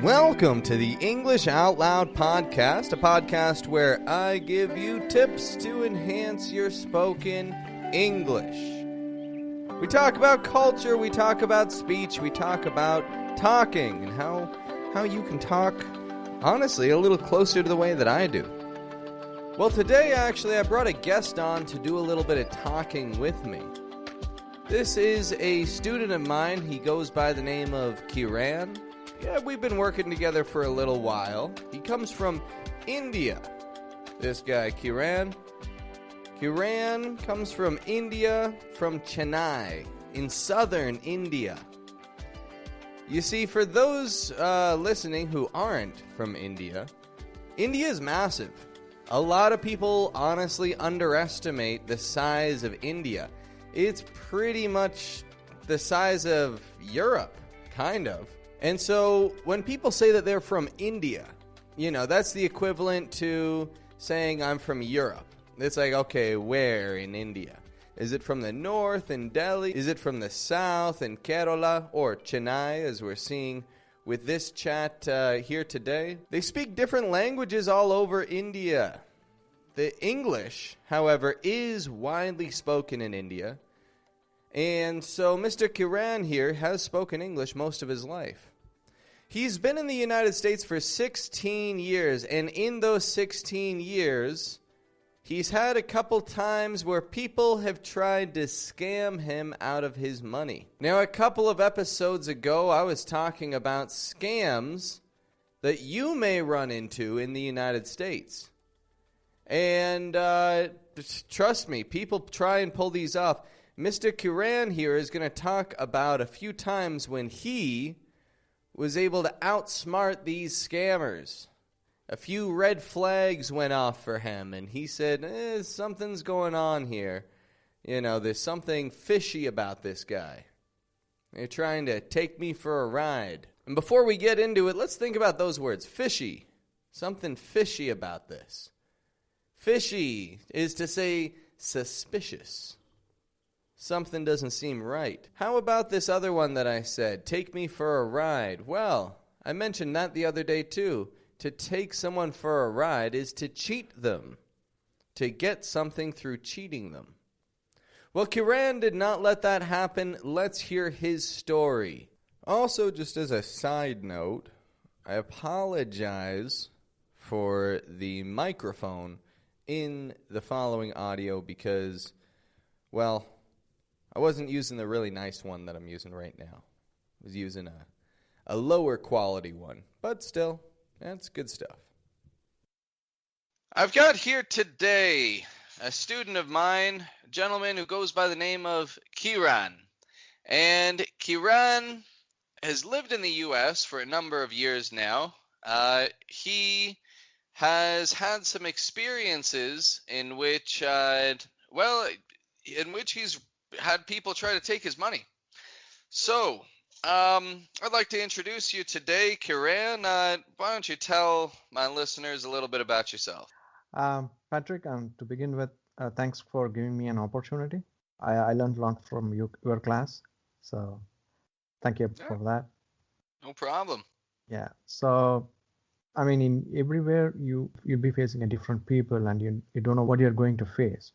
Welcome to the English Out Loud podcast, a podcast where I give you tips to enhance your spoken English. We talk about culture, we talk about speech, we talk about talking, and how you can talk, honestly, a little closer to the way that I do. Well, today, actually, I brought a guest on to do a little bit of talking with me. This is a student of mine. He goes by the name of Kiran. Yeah, we've been working together for a little while. He comes from India. This guy, Kiran. Kiran comes from India, from Chennai, in southern India. You see, for those listening who aren't from India, India is massive. A lot of people honestly underestimate the size of India. It's pretty much the size of Europe, kind of. And so when people say that they're from India, you know, that's the equivalent to saying I'm from Europe. It's like, okay, where in India? Is it from the north in Delhi? Is it from the south in Kerala or Chennai, as we're seeing with this chat here today? They speak different languages all over India. The English, however, is widely spoken in India. And so Mr. Kiran here has spoken English most of his life. He's been in the United States for 16 years, and in those 16 years, he's had a couple times where people have tried to scam him out of his money. Now, a couple of episodes ago, I was talking about scams that you may run into in the United States. And trust me, people try and pull these off. Mr. Kiran here is going to talk about a few times when he was able to outsmart these scammers. A few red flags went off for him, and he said, something's going on here. You know, there's something fishy about this guy. They're trying to take me for a ride. And before we get into it, let's think about those words. Fishy. Something fishy about this. Fishy is to say suspicious. Something doesn't seem right. How about this other one that I said? Take me for a ride. Well, I mentioned that the other day too. To take someone for a ride is to cheat them. To get something through cheating them. Well, Kiran did not let that happen. Let's hear his story. Also, just as a side note, I apologize for the microphone in the following audio because, well, I wasn't using the really nice one that I'm using right now. I was using a lower quality one. But still, that's good stuff. I've got here today a student of mine, a gentleman who goes by the name of Kiran. And Kiran has lived in the U.S. for a number of years now. He has had some experiences in which he's had people try to take his money. So, I'd like to introduce you today, Kiran. Why don't you tell my listeners a little bit about yourself? Patrick, to begin with, thanks for giving me an opportunity. I learned a lot from your class, so thank you for that. No problem. Yeah, so, I mean, in everywhere you'll be facing a different people and you don't know what you're going to face.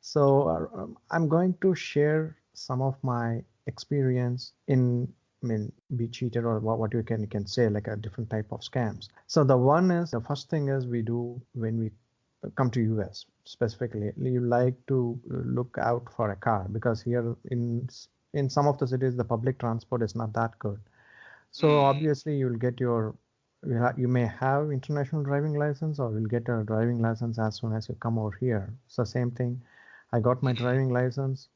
So I'm going to share some of my experience be cheated or what you can say, like a different type of scams. So the first thing is we do when we come to US specifically, you like to look out for a car because here in some of the cities the public transport is not that good. So obviously you may have international driving license or you'll get a driving license as soon as you come over here. So same thing. I got my driving license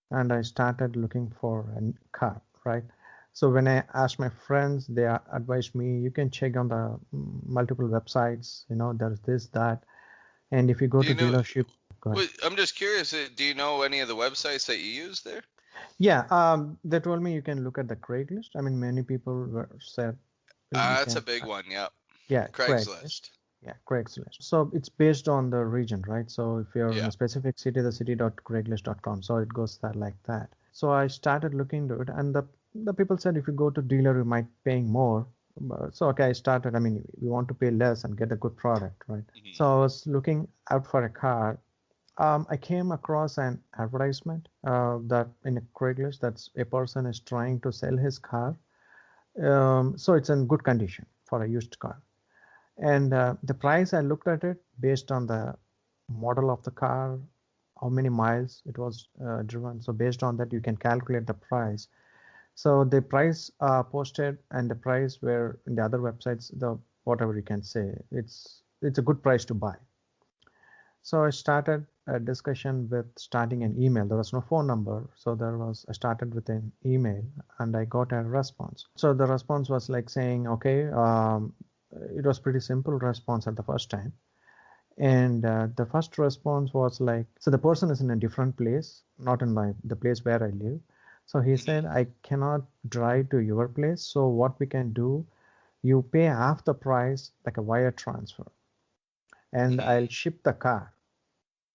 and I started looking for a car, right? So when I asked my friends, they advised me, you can check on the multiple websites, there's this, that. And if you go to dealership. I'm just curious, do you know any of the websites that you use there? Yeah, they told me you can look at the Craigslist. I mean, many people said. That's a big one, yeah. Yeah, Craigslist. Yeah, Craigslist. So it's based on the region, right? So if you're in a specific city, the city.craigslist.com. So it goes like that. So I started looking into it, and the people said if you go to dealer, you might paying more. So okay, I started. I mean, we want to pay less and get a good product, right? Hmm. So I was looking out for a car. I came across an advertisement that in a Craigslist that's a person is trying to sell his car. So it's in good condition for a used car. And the price, I looked at it based on the model of the car, how many miles it was driven. So based on that, you can calculate the price. So the price posted and the price where in the other websites, the whatever you can say, it's a good price to buy. So I started a discussion with starting an email. There was no phone number, so I started with an email, and I got a response. So the response was like saying, okay, it was pretty simple response at the first time. And the first response was like, so the person is in a different place, not in the place where I live. So he said, Hmm. I cannot drive to your place. So what we can do, you pay half the price, like a wire transfer, and I'll Hmm. ship the car,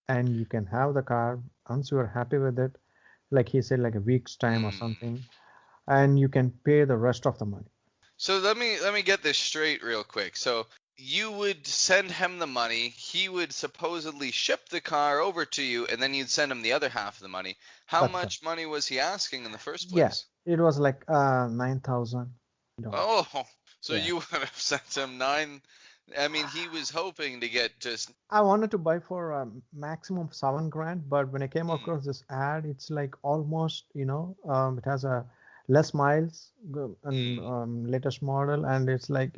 and you can have the car once you are happy with it, like he said, like a week's time or Hmm. something, and you can pay the rest of the money. So let me get this straight real quick. So you would send him the money, he would supposedly ship the car over to you, and then you'd send him the other half of the money. How That's right. much money was he asking in the first Yeah, place? it was like $9,000. Oh, so Yeah. you would have sent him nine. I mean, he was hoping to get just. I wanted to buy for a maximum 7 grand, but when I came Hmm. across this ad, it's like almost, it has a less miles and Hmm. latest model, and it's like,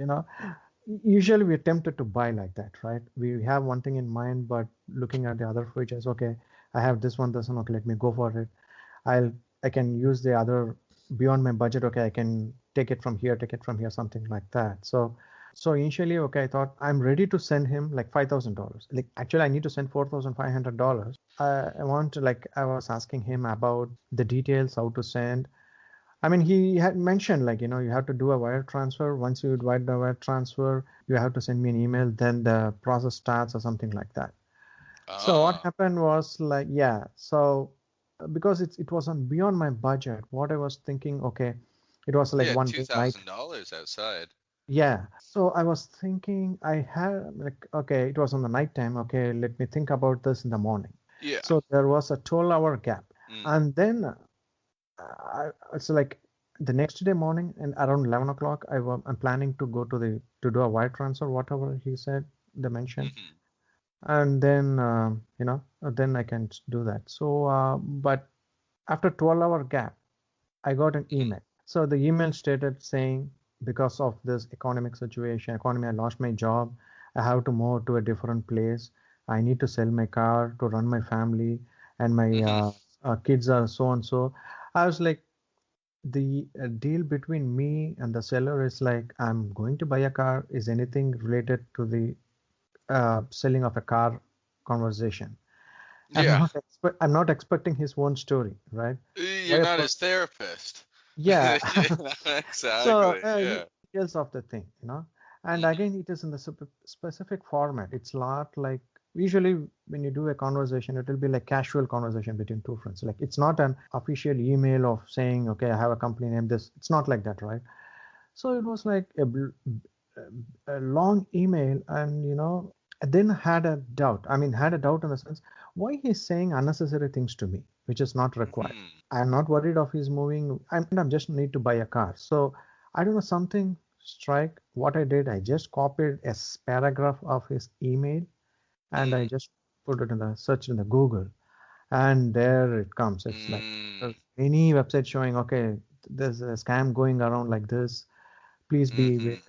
usually we're tempted to buy like that, right? We have one thing in mind, but looking at the other features, okay, I have this one, okay, let me go for it. I'll I can use the other beyond my budget. Okay, I can take it from here, something like that. So initially, okay, I thought I'm ready to send him like $5,000. Like actually, I need to send $4,500. I want to like I was asking him about the details, how to send. I mean, he had mentioned like you have to do a wire transfer. Once you write the wire transfer, you have to send me an email. Then the process starts or something like that. So what Ah. happened was like, yeah, so because it was on beyond my budget, what I was thinking, okay, it was like Yeah, one two day night. thousand dollars outside. Yeah. So I was thinking I had like, okay, it was on the night time. Okay, let me think about this in the morning. Yeah. So there was a 12-hour gap. Mm. And then it's like the next day morning and around 11 o'clock, I'm planning to go to do a wire transfer, whatever he said, the mention, Hmm. and then then I can do that. So but after 12-hour gap, I got an Hmm. email. So the email stated saying, because of this economy, I lost my job, I have to move to a different place, I need to sell my car to run my family, and my Hmm. kids are so and so. I was like, the deal between me and the seller is like, I'm going to buy a car, is anything related to the selling of a car conversation. Yeah. I'm not expecting his own story, right? You're Why a not per his therapist. Yeah. So Exactly. Yeah. details of the thing, and Hmm. again, it is in the specific format. It's not like usually when you do a conversation, it will be like casual conversation between two friends. Like it's not an official email of saying, okay, I have a company name. This it's not like that, right? So it was like a long email, and I then had a doubt. I mean, had a doubt in the sense why he's saying unnecessary things to me, which is not required. Hmm. I'm not worried of his moving. I'm just need to buy a car. So I don't know, something strike. What I did, I just copied a paragraph of his email, and I Hmm. just put it in the search in the Google, and there it comes. It's like Hmm. there's many websites showing, okay, there's a scam going around like this. Please be aware,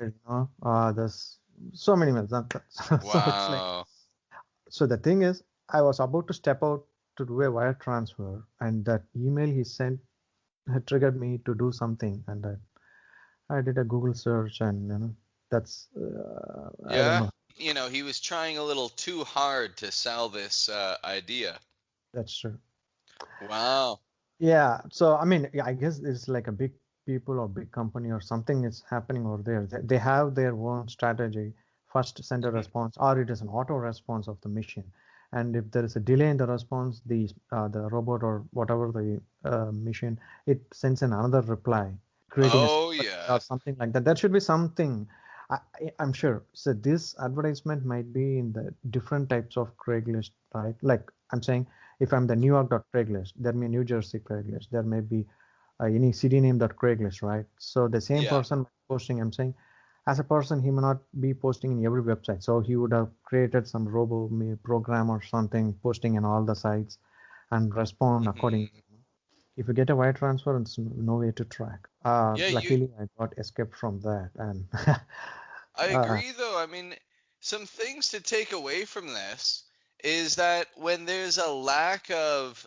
Hmm. there's so many mails. So it's like, Wow. so the thing is, I was about to step out to do a wire transfer, and that email he sent had triggered me to do something, and I did a Google search, and that's I don't Yeah. know. He was trying a little too hard to sell this idea. That's true. Wow. Yeah. So I mean, yeah, I guess it's like a big people or big company or something is happening over there. They have their own strategy. First send a Hmm. response, or it is an auto response of the machine. And if there is a delay in the response, the robot or whatever the machine, it sends in another reply. creating a Oh sympathy or yeah. something like that. There should be something. I'm sure. So this advertisement might be in the different types of Craigslist, right? Like I'm saying, if I'm the New York Craigslist, there may be New Jersey Craigslist, there may be any city name Craigslist, right? So the same Yeah. person posting, I'm saying, as a person, he may not be posting in every website. So he would have created some program or something, posting in all the sites and respond accordingly. Hmm. If you get a wire transfer, it's no way to track. Yeah, Luckily, I got escaped from that. And I uh, agree though. I mean, some things to take away from this is that when there's a lack of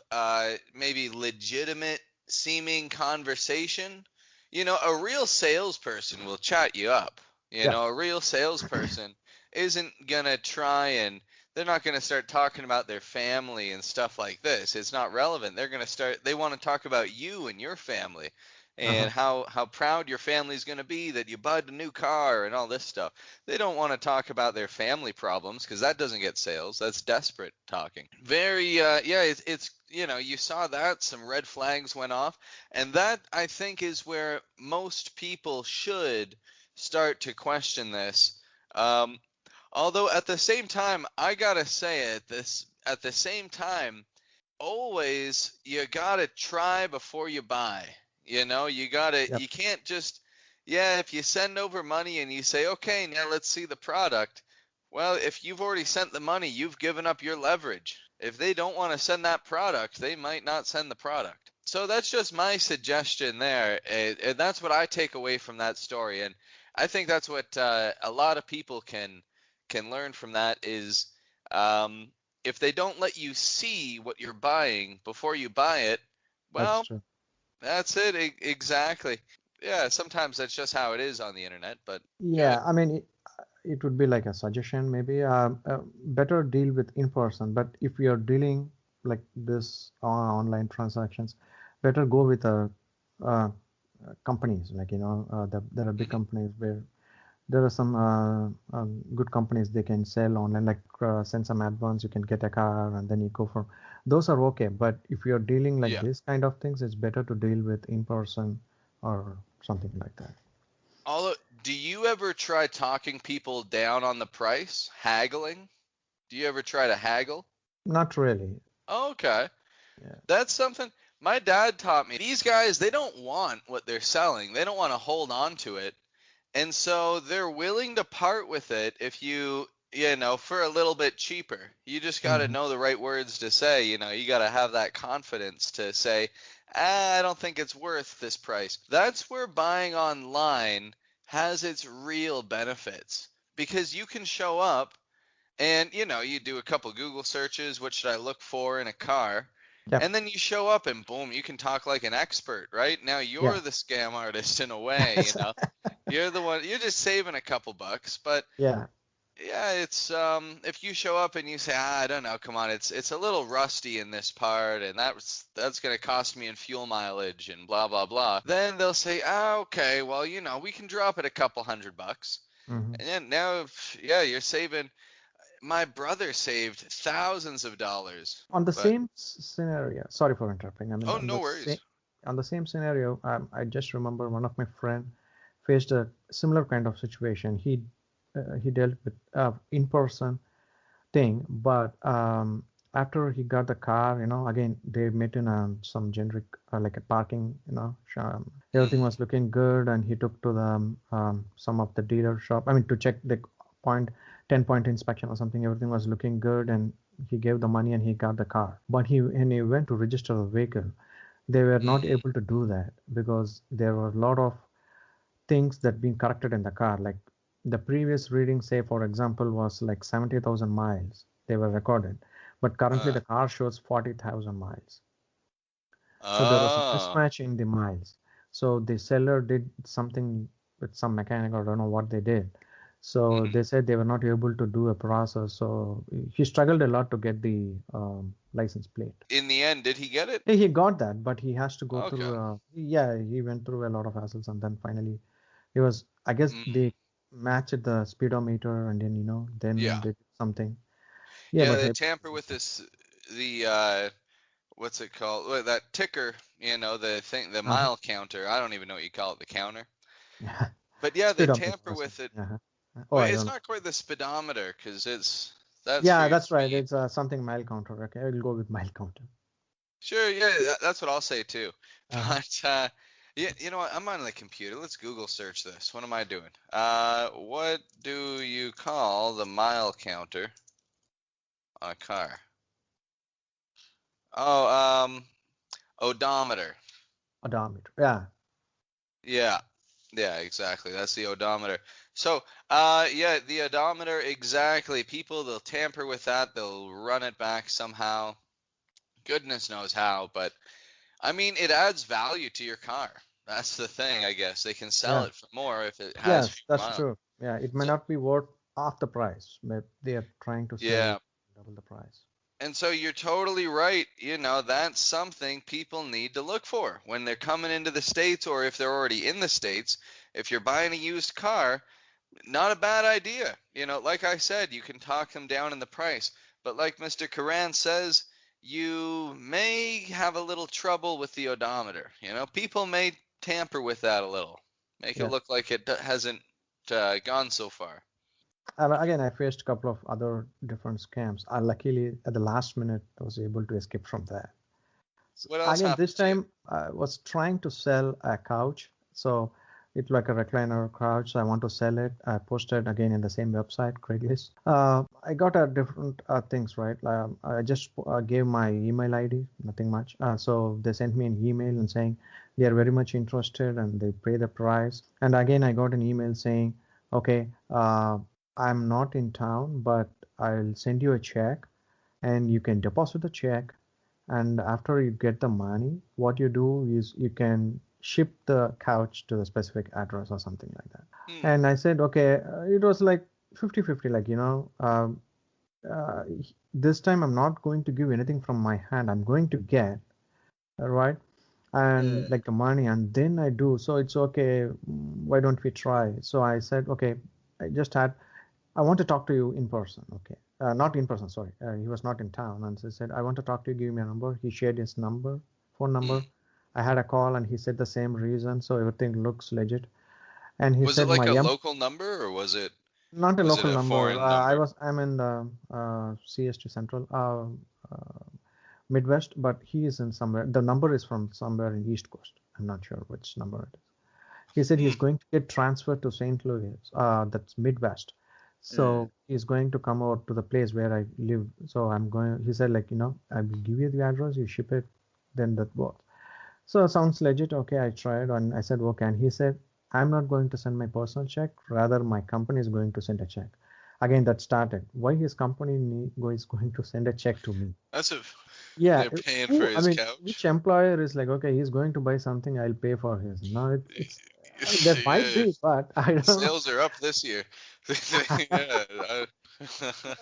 maybe legitimate seeming conversation, a real salesperson will chat you up. yeah, A real salesperson isn't gonna try and they're not gonna start talking about their family and stuff like this. It's not relevant. They want to talk about you and your family uh-huh, and how proud your family's going to be that you bought a new car and all this stuff. They don't want to talk about their family problems because that doesn't get sales. That's desperate talking. Very yeah, it's you saw that some red flags went off, and that I think is where most people should start to question this. Um, Although at the same time, I gotta say it, this at the same time, always you gotta try before you buy. yep, You can't just, yeah, if you send over money and you say, okay, now let's see the product. Well, if you've already sent the money, you've given up your leverage. If they don't want to send that product, they might not send the product. So that's just my suggestion there. And that's what I take away from that story. And I think that's what a lot of people can learn from that is um, if they don't let you see what you're buying before you buy it, that's well, true. that's it. Exactly. Yeah, sometimes that's just how it is on the internet, but good. Yeah, I mean, it would be like a suggestion, maybe. Better deal with in person, but if you're dealing like this on online transactions, better go with companies. Like, there are big Hmm. companies where there are some good companies they can sell online, like send some advance, you can get a car, and then you go for those are okay. But if you're dealing like Yeah. this kind of things, it's better to deal with in person or something like that. Although, do you ever try talking people down on the price, haggling? Do you ever try to haggle? Not really. Okay. Yeah. That's something my dad taught me. These guys, they don't want what they're selling. They don't want to hold on to it. And so they're willing to part with it if for a little bit cheaper. You just got to Hmm. know the right words to say. You got to have that confidence to say, I don't think it's worth this price. That's where buying online has its real benefits because you can show up and you do a couple Google searches, what should I look for in a car? Yep. And then you show up and boom, you can talk like an expert, right? Now Yeah. you're the scam artist in a way. You're the one, you're just saving a couple bucks, but Yeah. yeah, it's if you show up and you say, I don't know, come on, it's a little rusty in this part and that's going to cost me in fuel mileage and blah blah blah. Then they'll say, okay, well, we can drop it a couple $100. Hmm. And then now, yeah, you're saving. My brother saved thousands of dollars, On the but same scenario, sorry for interrupting. I mean, oh, no worries. on the same scenario, I just remember one of my friend faced a similar kind of situation. He dealt with in-person thing, but after he got the car, again they met in some generic like a parking, everything Mm, was looking good, and he took to the some of the dealer shop. I mean, to check the point, 10-point inspection or something. Everything was looking good, and he gave the money and he got the car. But when he went to register the vehicle, they were not mm, able to do that because there were a lot of things that being corrected in the car. Like the previous reading, say for example, was like 70,000 miles they were recorded, but currently uh, the car shows 40,000 miles. So there was a oh, mismatch in the miles. So the seller did something with some mechanic, or I don't know what they did. So mhm. they said they were not able to do a process. So he struggled a lot to get the license plate. In the end, did he get it? He got that, but he has to go through. Okay. Yeah, he went through a lot of hassles, and then finally, he was. I guess Mm, they matched the speedometer, and then then yeah, they did something. Yeah, yeah. but They tamper with the what's it called? Well, that ticker. the Uh-huh. mile counter. I don't even know what you call it, the counter. Yeah. But yeah, they Speedometer tamper or something. with it. Uh-huh. Oh, Well, I it's don't know. not quite the speedometer because that's for Yeah, your that's right. speed. It's something mile counter. Okay, I will go with mile counter. Sure, yeah, that's what I'll say too. Uh-huh. But yeah, you know what? I'm on the computer. Let's Google search this. What am I doing? What do you call the mile counter on a car? Oh, odometer. Odometer. Yeah. Yeah, yeah, exactly. That's the odometer. So, yeah, the odometer, exactly. People, they'll tamper with that. They'll run it back somehow. Goodness knows how, but I mean, it adds value to your car. That's the thing, I guess. They can sell Yeah. it for more if it has Yes, fewer that's miles. true. Yeah, it may So, not be worth half the price, but they are trying to sell yeah. it double the price. And so you're totally right. That's something people need to look for when they're coming into the States or if they're already in the States. If you're buying a used car, not a bad idea. Like I said, you can talk them down in the price. But like Mr. Karan says, you may have a little trouble with the odometer. People may tamper with that a little, make it Yeah. look like it hasn't gone so far. Again, I faced a couple of other different scams. Luckily, at the last minute, I was able to escape from that. So What else again, this happened to you? time I was trying to sell a couch. So it's like a recliner couch. So I want to sell it. I posted again in the same website, Craigslist. I got a different things, right? I just gave my email ID, nothing much. So they sent me an email and saying they are very much interested and they pay the price. And again, I got an email saying, okay, I'm not in town, but I'll send you a check and you can deposit the check, and after you get the money, what you do is you can ship the couch to the specific address or something like that. Hmm. And I said, okay, it was like 50-50, like, uh, this time I'm not going to give anything from my hand. I'm going to get, right? And Yeah. like the money, and then I do. So it's okay. Why don't we try? So I said, okay, I just had I want to talk to you in person. Okay. Not in person, sorry. He was not in town. And so he said, I want to talk to you, give me a number. He shared his number, phone number. Hmm. I had a call and he said the same reason. So everything looks legit. And he Was it said, like a local number or not a was it local a number. foreign number? I'm in the CST Central, Midwest, but he is in somewhere. The number is from somewhere in East Coast. I'm not sure which number it is. He said Hmm. he's going to get transferred to St. Louis, that's Midwest. Hmm. So he's going to come over to the place where I live. So I'm going, he said, like, I will give you the address, you ship it, then that works. So sounds legit. Okay, I tried and I said, okay. And he said, I'm not going to send my personal check. Rather, my company is going to send a check. Again, that started. Why his company is going to send a check to me? That's a Yeah, they're paying for who, I his mean, couch. which employer is like, okay, he's going to buy something, I'll pay for his. No, there might Yeah, be, but I don't know. sales are up this year. Yeah.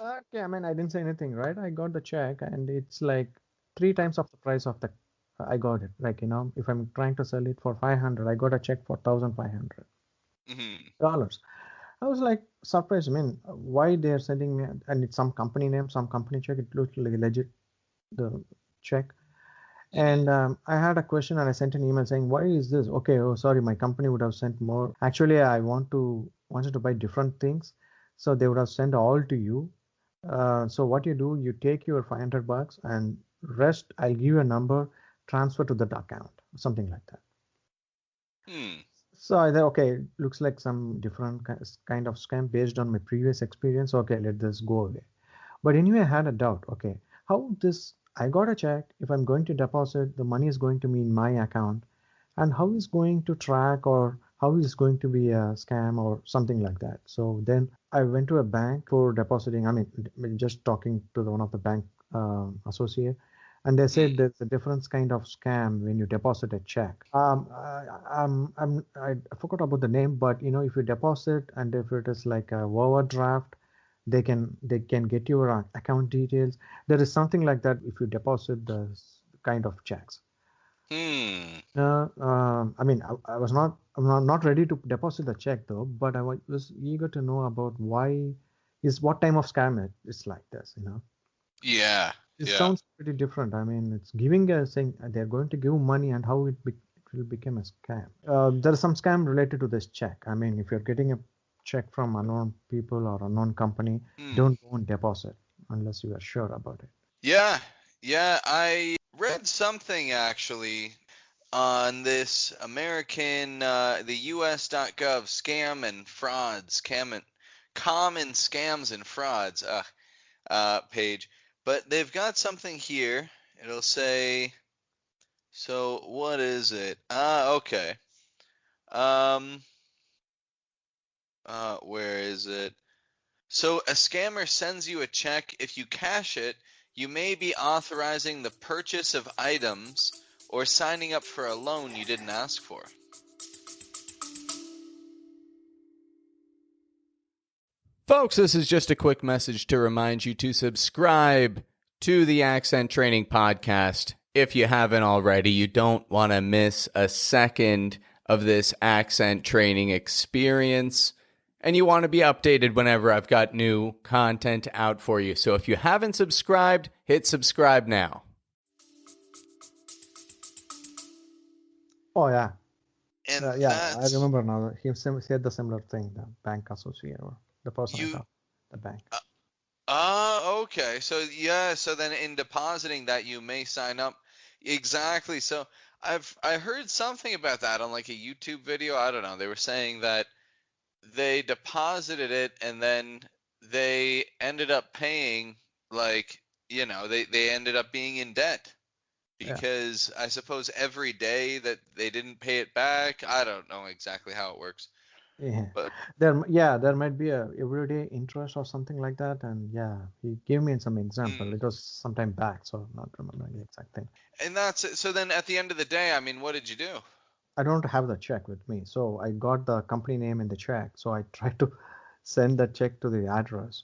Okay, I mean, I didn't say anything, right? I got the check and it's like three times of the price of the, I got it. Like, if I'm trying to sell it for 500, I got a check for $1,500. Mhm. I was like surprised. I mean, why they're sending me, and it's some company name, some company check. It looked like legit, the check. Mhm. And I had a question and I sent an email saying, why is this? Okay, oh, sorry, my company would have sent more. Actually, I wanted to buy different things. So they would have sent all to you. So what you do, you take your $500 and rest, I'll give you a number, transfer to that account, something like that. Hmm. So I thought, okay, looks like some different kind of scam based on my previous experience. Okay, let this go away. But anyway, I had a doubt. Okay, how this? I got a check. If I'm going to deposit, the money is going to be in my account, and how is going to track or how is going to be a scam or something like that. So then I went to a bank for depositing. I mean, just talking to one of the bank associate, and they said Hmm. there's a different kind of scam when you deposit a check. I forgot about the name, but if you deposit and if it is like a overdraft, they can get your account details. There is something like that if you deposit the kind of checks. Hmm. I mean, I'm not ready to deposit the check though, but I was eager to know about what time of scam it's like this. Yeah. it Yeah. sounds pretty different. I mean, it's giving a saying they're going to give money and how it will become a scam. There is some scam related to this check. I mean, if you're getting a check from unknown people or unknown company, Hmm. don't go and deposit unless you are sure about it. Yeah. Yeah. I read something actually on this American, the US.gov scam and frauds, common scams and frauds page. But they've got something here. It'll say, so what is it? Okay. Um, where is it? So a scammer sends you a check. If you cash it, you may be authorizing the purchase of items or signing up for a loan you didn't ask for. Folks, this is just a quick message to remind you to subscribe to the Accent Training Podcast. If you haven't already, you don't want to miss a second of this accent training experience. And you want to be updated whenever I've got new content out for you. So if you haven't subscribed, hit subscribe now. Oh yeah, And yeah. I that's remember now. He said the similar thing. The bank associate or the person I you. talked, the bank. Okay. So yeah, so then in depositing that you may sign up. Exactly. So I heard something about that on like a YouTube video. I don't know. They were saying that they deposited it and then they ended up paying like, they ended up being in debt Yeah. because I suppose every day that they didn't pay it back. I don't know exactly how it works. Yeah, But there might be a everyday interest or something like that, and yeah, he gave me some example. mm, It was some time back, so not remembering the exact thing. and that's it. So then at the end of the day, I mean, what did you do? I don't have the check with me, so I got the company name in the check. So I tried to send the check to the address,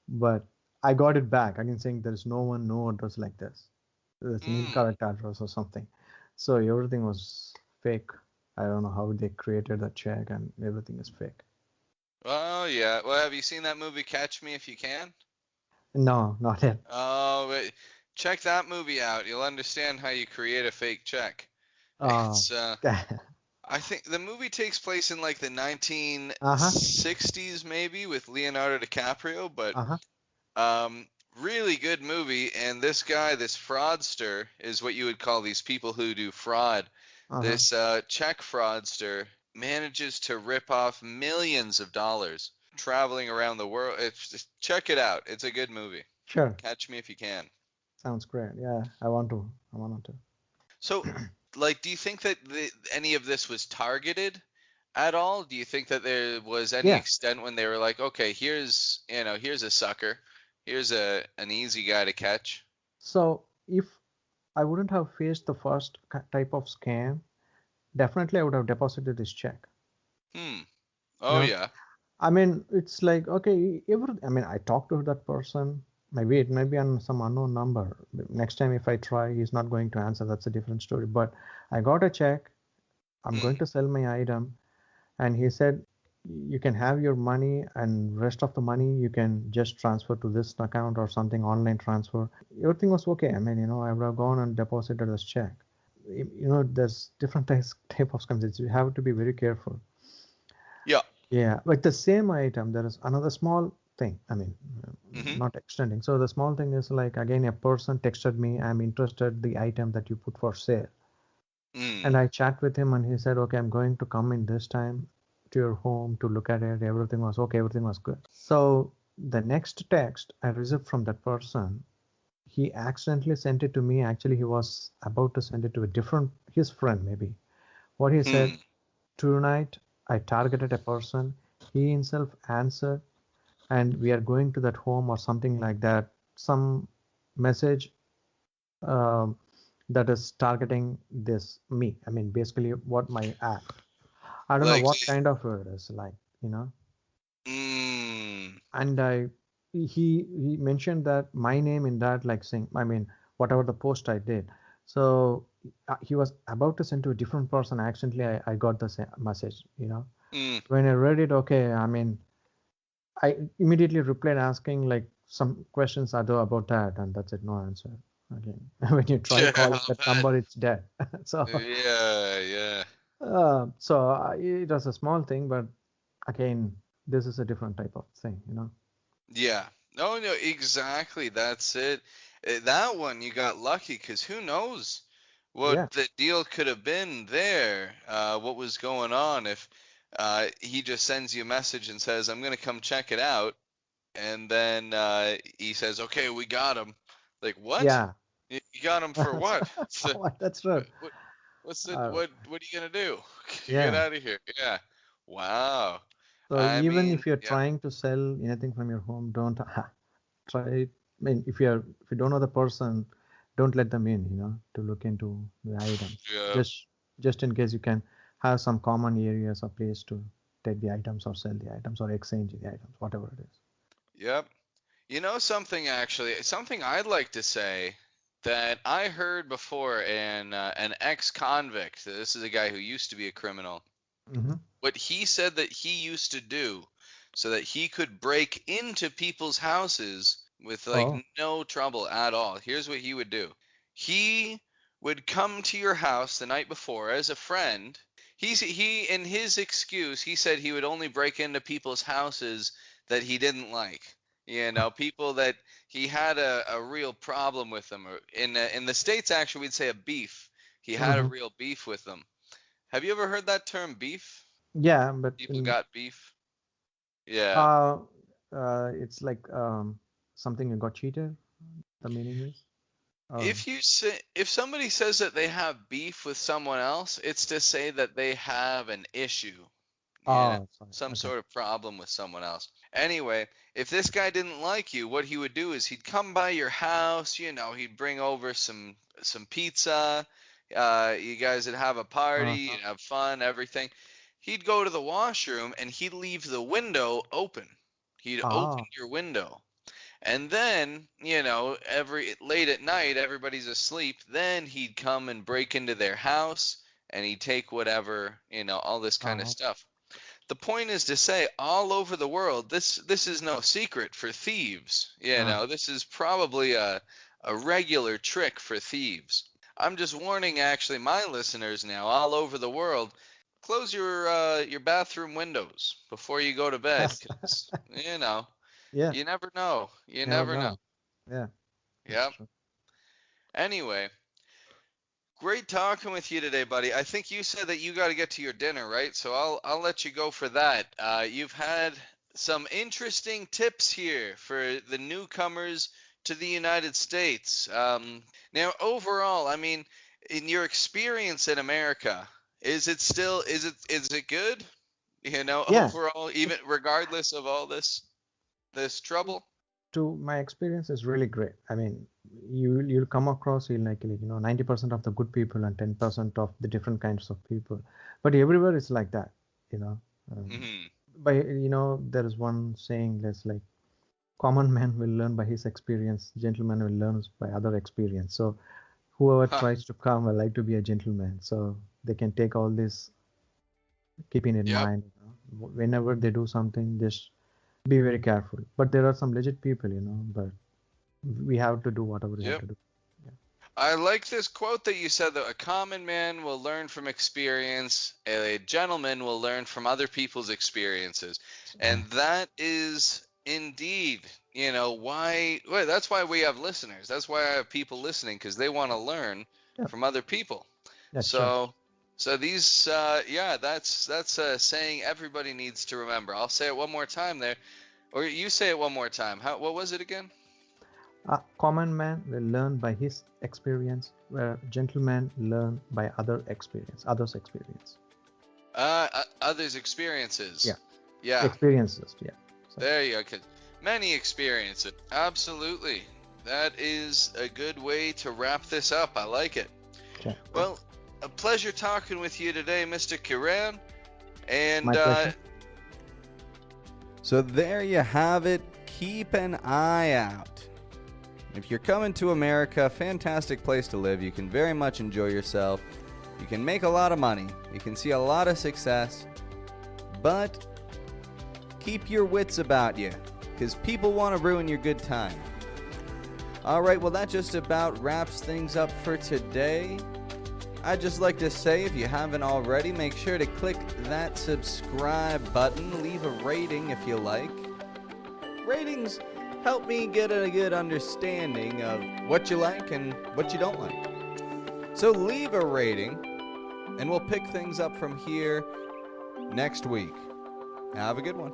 but I got it back. Again, saying there is no address like this. It's an Mm. incorrect address or something. So everything was fake. I don't know how they created the check, and everything is fake. Oh yeah. Well, have you seen that movie Catch Me If You Can? No, not yet. Oh, check that movie out. You'll understand how you create a fake check. Uh, It's I think the movie takes place in like the uh-huh, 1960s maybe with Leonardo DiCaprio, but uh-huh, really good movie. And this guy, this fraudster, is what you would call these people who do fraud. uh-huh. This check fraudster manages to rip off millions of dollars traveling around the world. Check it out. It's a good movie. Sure. Catch Me If You Can. Sounds great. Yeah, I want to. I want to. So, like, do you think that any of this was targeted at all? Do you think that there was any Yeah. extent when they were like, okay, here's a sucker, here's an easy guy to catch? So if I wouldn't have faced the first type of scam, definitely I would have deposited this check. Hmm. You Oh know, yeah. I mean, it's like, okay, I mean, I talked to that person. Maybe it may be on some unknown number. Next time if I try, he's not going to answer. That's a different story. But I got a check. I'm going Hmm. to sell my item. And he said, you can have your money and rest of the money you can just transfer to this account or something, online transfer. Everything was okay. I mean, I would have gone and deposited this check. There's different type of scams. You have to be very careful. Yeah. Yeah, like the same item, there is another small thing. I mean, Mm-hmm. not extending. So the small thing is like, again, a person texted me, I'm interested the item that you put for sale. Mm. And I chat with him and he said, okay, I'm going to come in this time to your home to look at it. Everything was okay. Everything was good. So the next text I received from that person, he accidentally sent it to me. Actually, he was about to send it to his friend maybe. What he said, Hmm. tonight I targeted a person. He himself answered and we are going to that home or something like that. Some message um, that is targeting this me. I mean, basically what my app. I don't know Like. what kind of it is like, you know. Mm. And he mentioned that my name in that, like saying, I mean, whatever the post I did. So he was about to send to a different person. Accidentally, I got the same message, Mm. When I read it, okay, I mean, I immediately replied asking like some questions are there about that, and that's it, no answer. Again, when you try calling that that, number, it's dead. So, yeah. it was a small thing, but again, this is a different type of thing, you know. Yeah. No, no, exactly. That's it. That one you got lucky because who knows Yeah, what the deal could have been there, what was going on if he just sends you a message and says, I'm going to come check it out. And then he says, okay, we got him. Like, what? yeah. You got him for what? So, That's true. what, what's the, Uh, what are you going to do? Get yeah. out of here. Yeah. Wow. So I even mean, if you're yeah. trying to sell anything from your home, don't try it. I mean, if you don't know the person, don't let them in, you know, to look into the items. Yeah. Just in case you can have some common areas or place to take the items or sell the items or exchange the items, whatever it is. Yep. You know something actually, something I'd like to say that I heard before an ex-convict. This is a guy who used to be a criminal. Mm-hmm. What he said that he used to do so that he could break into people's houses with like Oh, no trouble at all. Here's what he would do. He would come to your house the night before as a friend. He in his excuse, he said he would only break into people's houses that he didn't like. You know, people that he had a real problem with them. Or in the States, actually, we'd say a beef. He had a mm-hmm. real beef with them. Have you ever heard that term, beef? Yeah, but People in got beef. Yeah. uh, it's like something you got cheated. The meaning is. Oh, If somebody says that they have beef with someone else, it's to say that they have an issue, sorry. some Okay. sort of problem with someone else. Anyway, if this guy didn't like you, what he would do is he'd come by your house, he'd bring over some pizza, you guys would have a party, Uh-huh. you'd have fun, everything. He'd go to the washroom and he'd leave the window open. He'd open Ah, your window. And then, every late at night, everybody's asleep. Then he'd come and break into their house and he'd take whatever, all this kind of uh-huh. stuff. The point is to say, all over the world, this is no secret for thieves. Uh, This is probably a regular trick for thieves. I'm just warning actually my listeners now, all over the world, close your bathroom windows before you go to bed, because yeah, you never know. You never never know. know. Yeah, that's Yep. true. Anyway, great talking with you today, buddy. I think you said that you got to get to your dinner, right? So I'll let you go for that. You've had some interesting tips here for the newcomers to the United States. Now, overall, I mean, in your experience in America, is it good? Yeah, Overall, even regardless of all this trouble. to my experience is really great. I mean, you'll come across you'll like 90% of the good people and 10% of the different kinds of people, but everywhere it's like that, you know. Hmm. By there is one saying that's like common man will learn by his experience, gentleman will learn by other experience. So whoever Huh. tries to come will like to be a gentleman, so they can take all this keeping in Yep. mind. Whenever they do something, just be very careful. But there are some legit people, but we have to do whatever we have Yep. to do. Yeah. I like this quote that you said that a common man will learn from experience, a gentleman will learn from other people's experiences. And that is indeed, well, that's why we have listeners. That's why I have people listening because they want to learn Yeah, from other people. that's true. So these, yeah, that's a saying everybody needs to remember. I'll say it one more time there, or you say it one more time. What was it again? A common man will learn by his experience, where gentlemen learn by others' experience. Others' experiences. Yeah, Yeah, experiences. Yeah. So, there you go. 'Cause many experiences. Absolutely. That is a good way to wrap this up. I like it. okay. Well, a pleasure talking with you today, Mr. Kiran. And My pleasure. So there you have it. Keep an eye out. If you're coming to America, fantastic place to live. You can very much enjoy yourself. You can make a lot of money. You can see a lot of success. But keep your wits about you. because people want to ruin your good time. All right, well, that just about wraps things up for today. I'd just like to say, if you haven't already, make sure to click that subscribe button. Leave a rating if you like. Ratings help me get a good understanding of what you like and what you don't like. So leave a rating, and we'll pick things up from here next week. Have a good one.